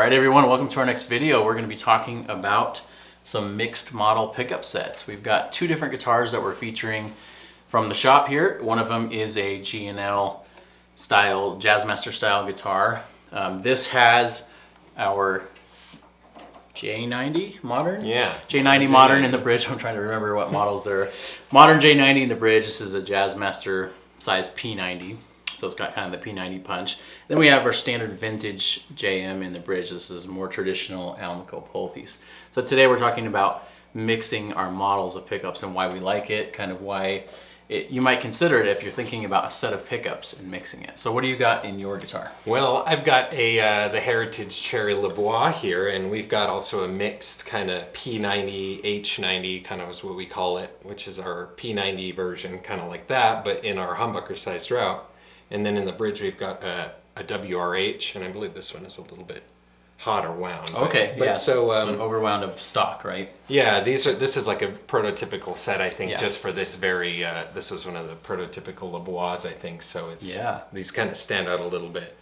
right, everyone, welcome to our next video. We're going to be talking about some mixed model pickup sets. We've got two different guitars that we're featuring from the shop here. One of them is a G&L style, Jazzmaster style guitar. This has our J90 modern? Yeah. J90 modern in the bridge. I'm trying to remember what models they're. Modern J90 in the bridge. This is a Jazzmaster size P90. So it's got kind of the P90 punch. Then we have our standard vintage JM in the bridge. This is a more traditional Almaco pole piece. So today we're talking about mixing our models of pickups and why we like it, kind of why you might consider it if you're thinking about a set of pickups and mixing it. So what do you got in your guitar? Well, I've got the Heritage Cherry LeBois here, and we've got also a mixed kind of P90, H90, kind of is what we call it, which is our P90 version, kind of like that, but in our humbucker sized route. And then in the bridge, we've got a WRH, and I believe this one is a little bit hotter wound. Okay, but yeah, so an overwound of stock, right? Yeah, this is like a prototypical set, I think, Yeah. just for this very, this was one of the prototypical LeBois, I think, so it's, Yeah. these kind of stand out a little bit.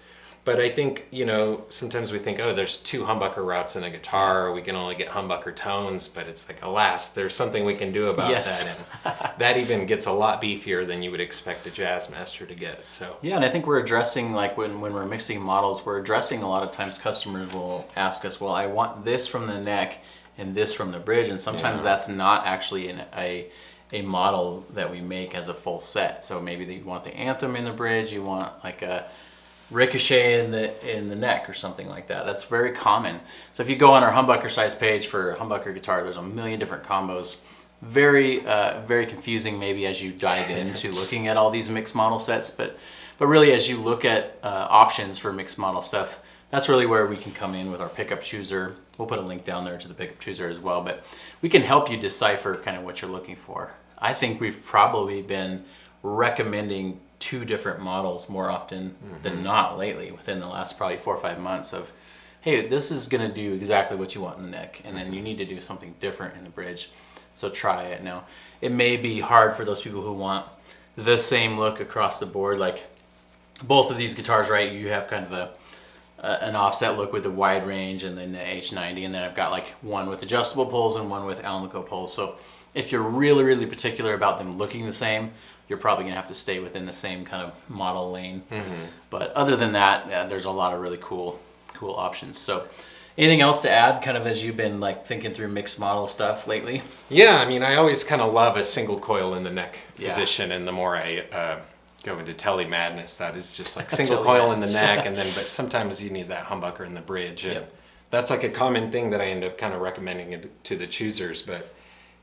But I think, you know, sometimes we think, oh, there's two humbucker routes in a guitar, we can only get humbucker tones, but it's like, alas, there's something we can do about Yes. that, and that even gets a lot beefier than you would expect a Jazzmaster to get, so. Yeah, and I think we're addressing, like when we're mixing models, we're addressing a lot of times customers will ask us, well, I want this from the neck and this from the bridge, and sometimes that's not actually a model that we make as a full set. So maybe you want the Anthem in the bridge, you want like a Ricochet in the neck or something like that. That's very common. So if you go on our humbucker size page for humbucker guitar, there's a million different combos. Very very confusing maybe as you dive into looking at all these mixed model sets, but really as you look at options for mixed model stuff, that's really where we can come in with our pickup chooser. We'll put a link down there to the pickup chooser as well, but we can help you decipher kind of what you're looking for. I think we've probably been recommending two different models more often than not lately, within the last probably 4 or 5 months of, hey, this is going to do exactly what you want in the neck, and then you need to do something different in the bridge. So try it. Now, it may be hard for those people who want the same look across the board. Like both of these guitars, right, you have kind of an offset look with the wide range and then the H90, and then I've got like one with adjustable poles and one with Almaco poles. So if you're really, really particular about them looking the same, you're probably gonna have to stay within the same kind of model lane. But other than that, there's a lot of really cool options. So anything else to add kind of as you've been like thinking through mixed model stuff lately? Yeah, I mean, I always kind of love a single coil in the neck position, and the more I go into telly madness, that is just like single coil in the neck, and then, but sometimes you need that humbucker in the bridge, and that's like a common thing that I end up kind of recommending it to the choosers. But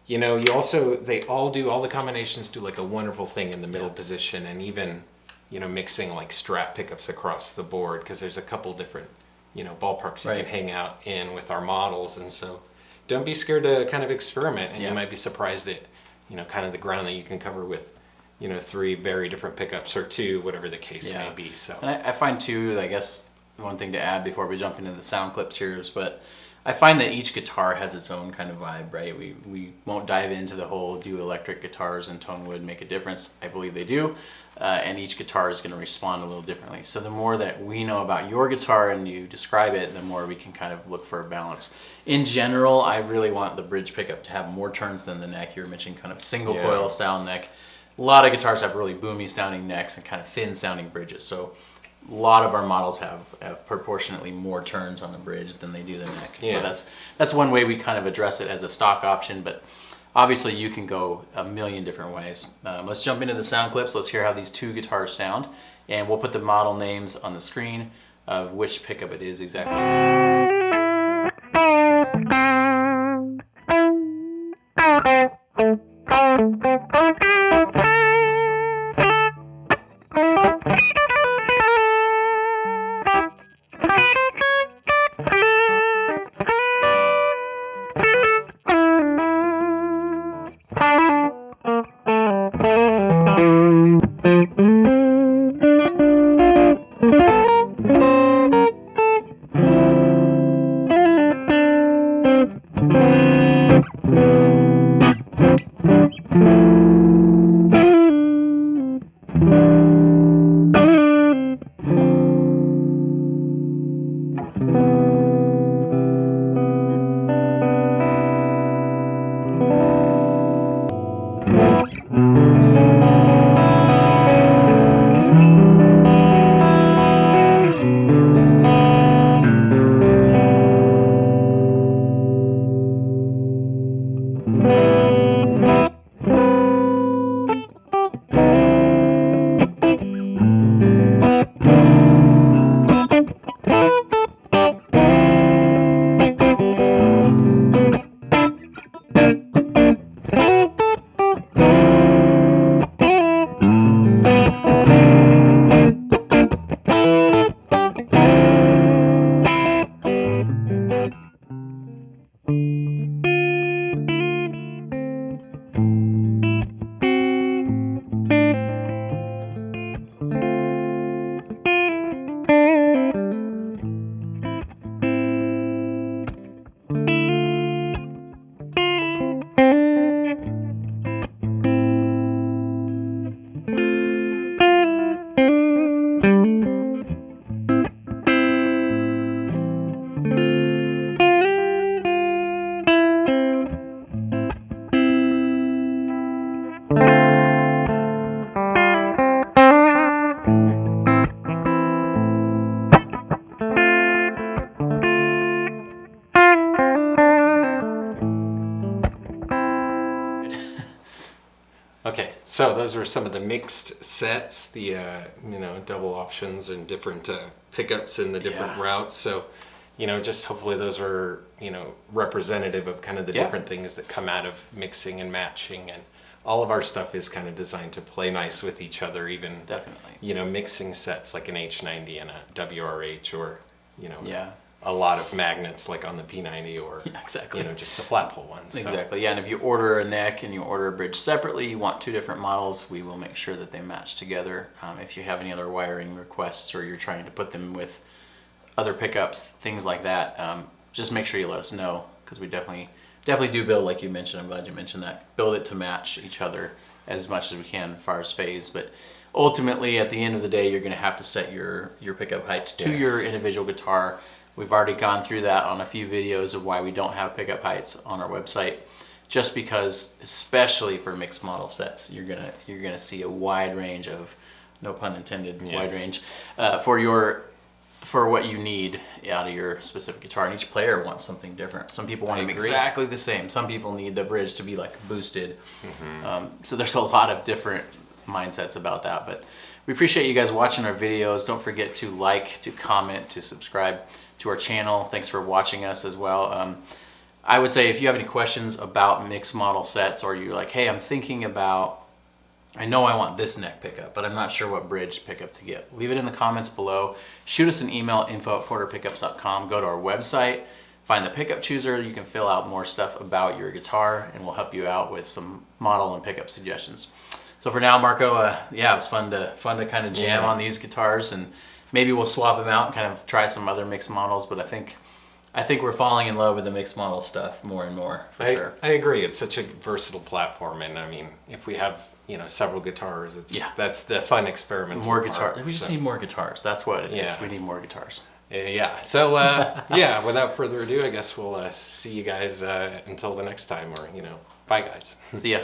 you know, you also, all the combinations do like a wonderful thing in the middle position, and even, you know, mixing like Strat pickups across the board, because there's a couple different, you know, ballparks you can hang out in with our models. And so don't be scared to kind of experiment, and you might be surprised at, you know, kind of the ground that you can cover with, you know, 3 very different pickups, or 2, whatever the case may be. So and I find too, I guess one thing to add before we jump into the sound clips here is, but I find that each guitar has its own kind of vibe, right? We won't dive into the whole, do electric guitars and tone wood make a difference? I believe they do, and each guitar is going to respond a little differently. So the more that we know about your guitar and you describe it, the more we can kind of look for a balance. In general, I really want the bridge pickup to have more turns than the neck. You were mentioning kind of single coil style neck. A lot of guitars have really boomy sounding necks and kind of thin sounding bridges. So a lot of our models have proportionately more turns on the bridge than they do the neck. So that's one way we kind of address it as a stock option, but obviously you can go a million different ways. Let's jump into the sound clips. Let's hear how these two guitars sound, and we'll put the model names on the screen of which pickup it is exactly. Okay, so those were some of the mixed sets, the double options and different pickups in the different routes. So, just hopefully those are representative of kind of the different things that come out of mixing and matching, and all of our stuff is kind of designed to play nice with each other. Even mixing sets like an H90 and a WRH, or a lot of magnets like on the P90, or just the flat pull ones. Exactly. Yeah, and if you order a neck and you order a bridge separately, you want two different models, we will make sure that they match together. If you have any other wiring requests, or you're trying to put them with other pickups, things like that, just make sure you let us know, because we definitely do build, like you mentioned. I'm glad you mentioned that. Build it to match each other as much as we can as far as phase, but ultimately at the end of the day, you're going to have to set your pickup heights to your individual guitar. We've already gone through that on a few videos of why we don't have pickup heights on our website, just because, especially for mixed model sets, you're gonna see a wide range of, no pun intended, wide range for what you need out of your specific guitar. And each player wants something different. Some people want them exactly the same. Some people need the bridge to be like boosted. So there's a lot of different mindsets about that. But we appreciate you guys watching our videos. Don't forget to like, to comment, to subscribe to our channel. Thanks for watching us as well. I would say if you have any questions about mixed model sets, or you're like, hey, I'm thinking about, I know I want this neck pickup, but I'm not sure what bridge pickup to get, leave it in the comments below. Shoot us an email, info@porterpickups.com. Go to our website, find the pickup chooser. You can fill out more stuff about your guitar, and we'll help you out with some model and pickup suggestions. So for now, Marco, it was fun to kind of jam on these guitars, and maybe we'll swap them out and kind of try some other mixed models. But I think we're falling in love with the mixed model stuff more and more, for sure. I agree. It's such a versatile platform, and I mean, if we have several guitars, that's the fun experiment. More guitars. We just need more guitars. That's what it is. We need more guitars. Yeah. So without further ado, I guess we'll see you guys until the next time, or bye guys. See ya.